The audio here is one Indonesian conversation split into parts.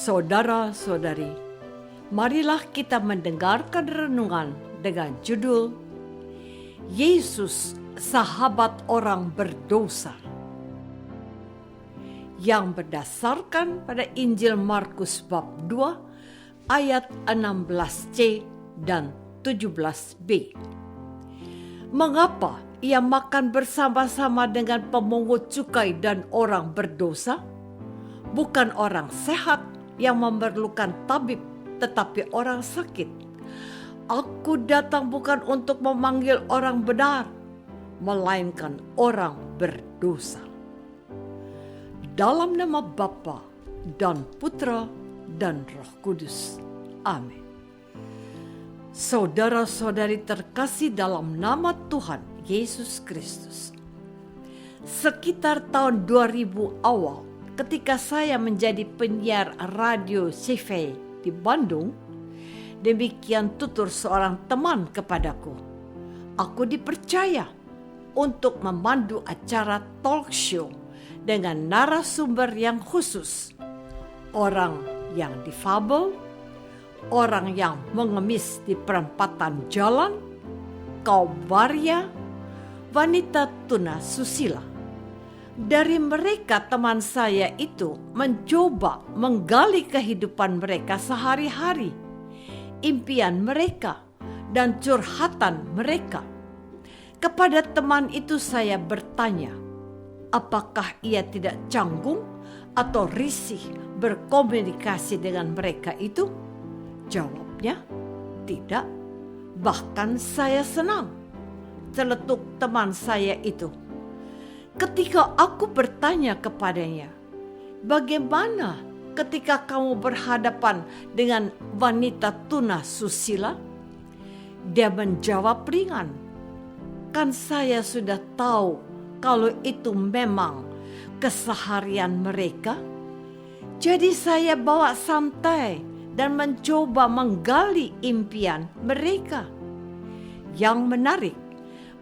Saudara-saudari, marilah kita mendengarkan renungan dengan judul Yesus, Sahabat Orang Berdosa, yang berdasarkan pada Injil Markus bab 2 ayat 16c dan 17b. Mengapa ia makan bersama-sama dengan pemungut cukai dan orang berdosa? Bukan orang sehat yang memerlukan tabib, tetapi orang sakit. Aku datang bukan untuk memanggil orang benar, melainkan orang berdosa. Dalam nama Bapa dan Putra dan Roh Kudus. Amin. Saudara-saudari terkasih dalam nama Tuhan Yesus Kristus. Sekitar tahun 2000 awal, ketika saya menjadi penyiar radio CV di Bandung, demikian tutur seorang teman kepadaku. Aku dipercaya untuk memandu acara talk show dengan narasumber yang khusus. Orang yang difabel, orang yang mengemis di perempatan jalan, kaum waria, wanita tuna susila. Dari mereka teman saya itu mencoba menggali kehidupan mereka sehari-hari, impian mereka dan curhatan mereka. Kepada teman itu saya bertanya, apakah ia tidak canggung atau risih berkomunikasi dengan mereka itu? Jawabnya, tidak. Bahkan saya senang. Celetuk teman saya itu. Ketika aku bertanya kepadanya, bagaimana ketika kamu berhadapan dengan wanita tuna susila? Dia menjawab ringan, kan saya sudah tahu kalau itu memang keseharian mereka. Jadi saya bawa santai dan mencoba menggali impian mereka. Yang menarik,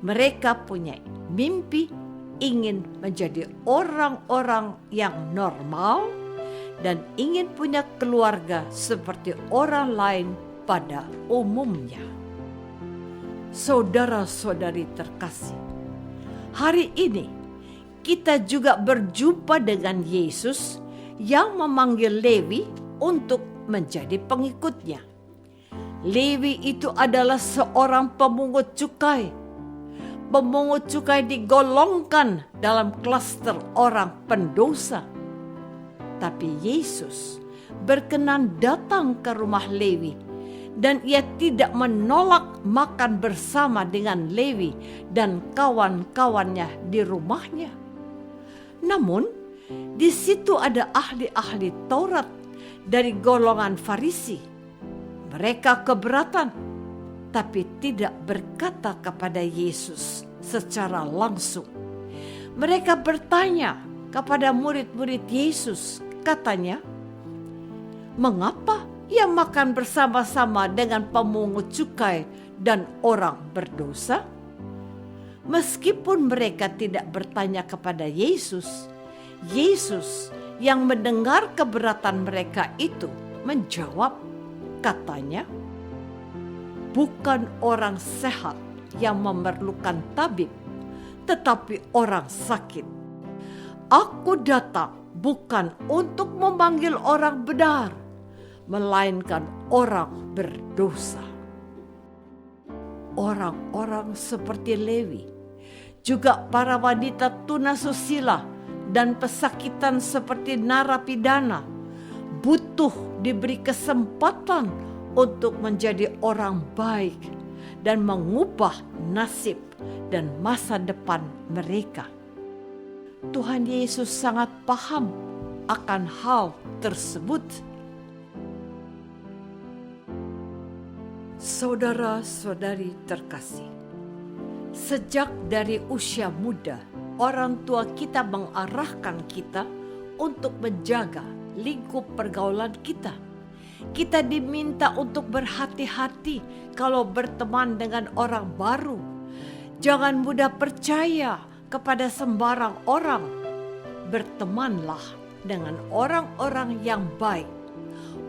mereka punya mimpi ingin menjadi orang-orang yang normal dan ingin punya keluarga seperti orang lain pada umumnya. Saudara-saudari terkasih, hari ini kita juga berjumpa dengan Yesus yang memanggil Lewi untuk menjadi pengikutnya. Lewi itu adalah seorang pemungut cukai. Pemungut cukai digolongkan dalam klaster orang pendosa. Tapi Yesus berkenan datang ke rumah Lewi dan ia tidak menolak makan bersama dengan Lewi dan kawan-kawannya di rumahnya. Namun, di situ ada ahli-ahli Taurat dari golongan Farisi. Mereka keberatan, tapi tidak berkata kepada Yesus secara langsung. Mereka bertanya kepada murid-murid Yesus, katanya, mengapa ia makan bersama-sama dengan pemungut cukai dan orang berdosa? Meskipun mereka tidak bertanya kepada Yesus, Yesus yang mendengar keberatan mereka itu menjawab, katanya, bukan orang sehat yang memerlukan tabib, tetapi orang sakit. Aku datang bukan untuk memanggil orang benar, melainkan orang berdosa. Orang-orang seperti Lewi, juga para wanita tuna susila dan pesakitan seperti narapidana, butuh diberi kesempatan untuk menjadi orang baik dan mengubah nasib dan masa depan mereka. Tuhan Yesus sangat paham akan hal tersebut. Saudara-saudari terkasih, sejak dari usia muda, orang tua kita mengarahkan kita untuk menjaga lingkup pergaulan kita. Kita diminta untuk berhati-hati kalau berteman dengan orang baru. Jangan mudah percaya kepada sembarang orang. Bertemanlah dengan orang-orang yang baik.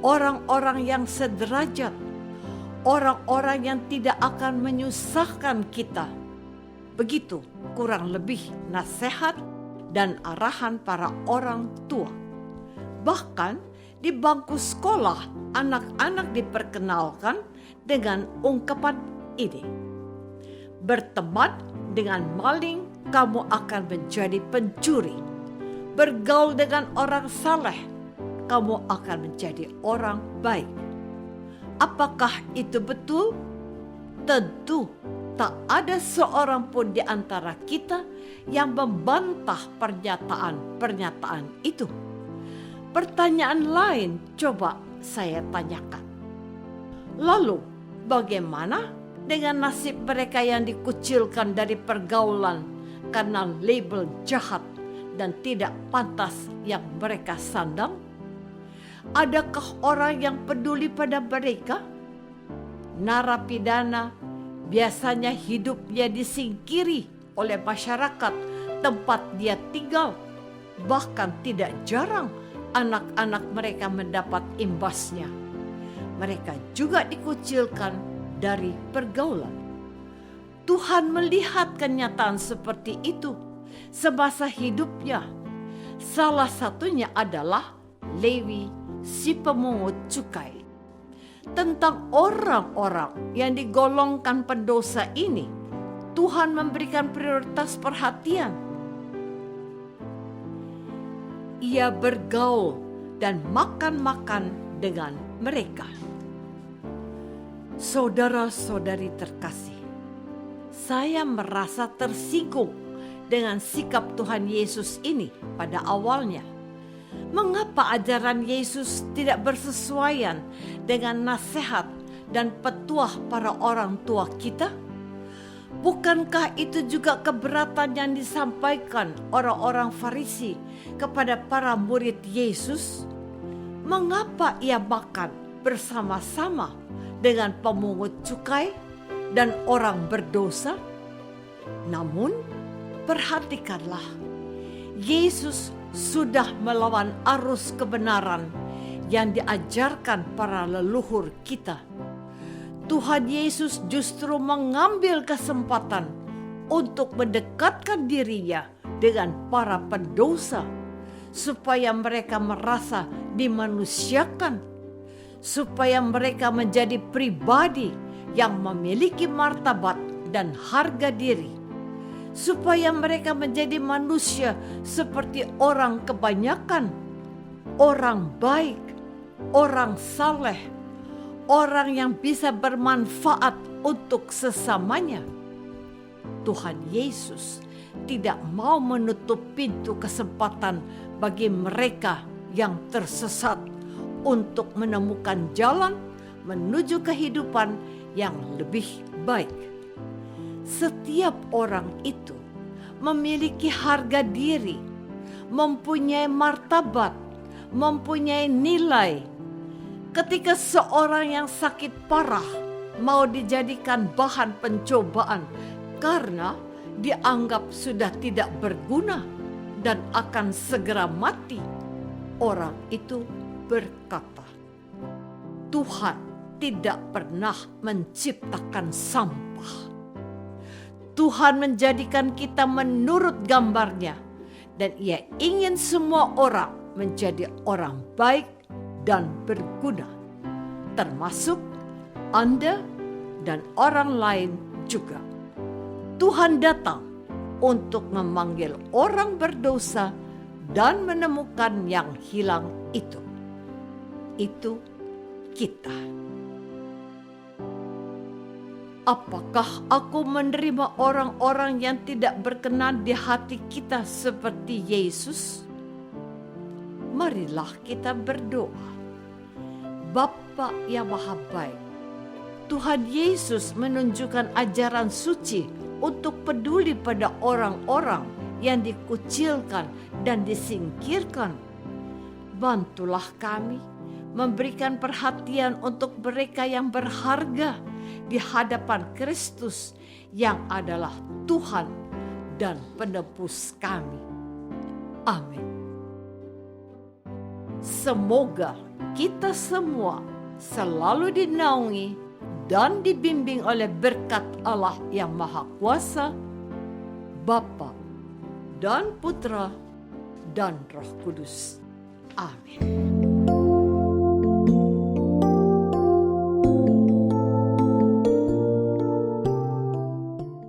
orang-orang yang sederajat, orang-orang yang tidak akan menyusahkan kita. Begitu kurang lebih nasihat dan arahan para orang tua. Bahkan di bangku sekolah, anak-anak diperkenalkan dengan ungkapan ini. Berteman dengan maling, kamu akan menjadi pencuri. Bergaul dengan orang saleh, kamu akan menjadi orang baik. Apakah itu betul? Tentu tak ada seorang pun di antara kita yang membantah pernyataan-pernyataan itu. Pertanyaan lain coba saya tanyakan. Lalu, bagaimana dengan nasib mereka yang dikucilkan dari pergaulan karena label jahat dan tidak pantas yang mereka sandang? Adakah orang yang peduli pada mereka? Narapidana biasanya hidupnya disingkiri oleh masyarakat tempat dia tinggal. Bahkan tidak jarang anak-anak mereka mendapat imbasnya. Mereka juga dikucilkan dari pergaulan. Tuhan melihat kenyataan seperti itu semasa hidupnya. Salah satunya adalah Lewi, si pemungut cukai. Tentang orang-orang yang digolongkan pendosa ini, Tuhan memberikan prioritas perhatian. Ia bergaul dan makan-makan dengan mereka. Saudara-saudari terkasih, saya merasa tersinggung dengan sikap Tuhan Yesus ini pada awalnya. Mengapa ajaran Yesus tidak bersesuaian dengan nasihat dan petuah para orang tua kita? Bukankah itu juga keberatan yang disampaikan orang-orang Farisi kepada para murid Yesus? Mengapa ia makan bersama-sama dengan pemungut cukai dan orang berdosa? Namun, perhatikanlah, Yesus sudah melawan arus kebenaran yang diajarkan para leluhur kita. Tuhan Yesus justru mengambil kesempatan untuk mendekatkan dirinya dengan para pendosa, supaya mereka merasa dimanusiakan, supaya mereka menjadi pribadi yang memiliki martabat dan harga diri, supaya mereka menjadi manusia seperti orang kebanyakan, orang baik, orang saleh, orang yang bisa bermanfaat untuk sesamanya. Tuhan Yesus tidak mau menutup pintu kesempatan bagi mereka yang tersesat untuk menemukan jalan menuju kehidupan yang lebih baik. Setiap orang itu memiliki harga diri, mempunyai martabat, mempunyai nilai. Ketika seorang yang sakit parah mau dijadikan bahan pencobaan karena dianggap sudah tidak berguna dan akan segera mati, orang itu berkata, Tuhan tidak pernah menciptakan sampah. Tuhan menjadikan kita menurut gambarnya, dan Ia ingin semua orang menjadi orang baik dan berguna, termasuk Anda dan orang lain juga. Tuhan datang untuk memanggil orang berdosa dan menemukan yang hilang itu. Itu kita. Apakah aku menerima orang-orang yang tidak berkenan di hati kita seperti Yesus? Marilah kita berdoa. Bapa yang Maha Baik, Tuhan Yesus menunjukkan ajaran suci untuk peduli pada orang-orang yang dikucilkan dan disingkirkan. Bantulah kami memberikan perhatian untuk mereka yang berharga di hadapan Kristus yang adalah Tuhan dan penebus kami. Amin. Semoga kita semua selalu dinaungi dan dibimbing oleh berkat Allah yang Maha Kuasa, Bapa dan Putra dan Roh Kudus. Amin.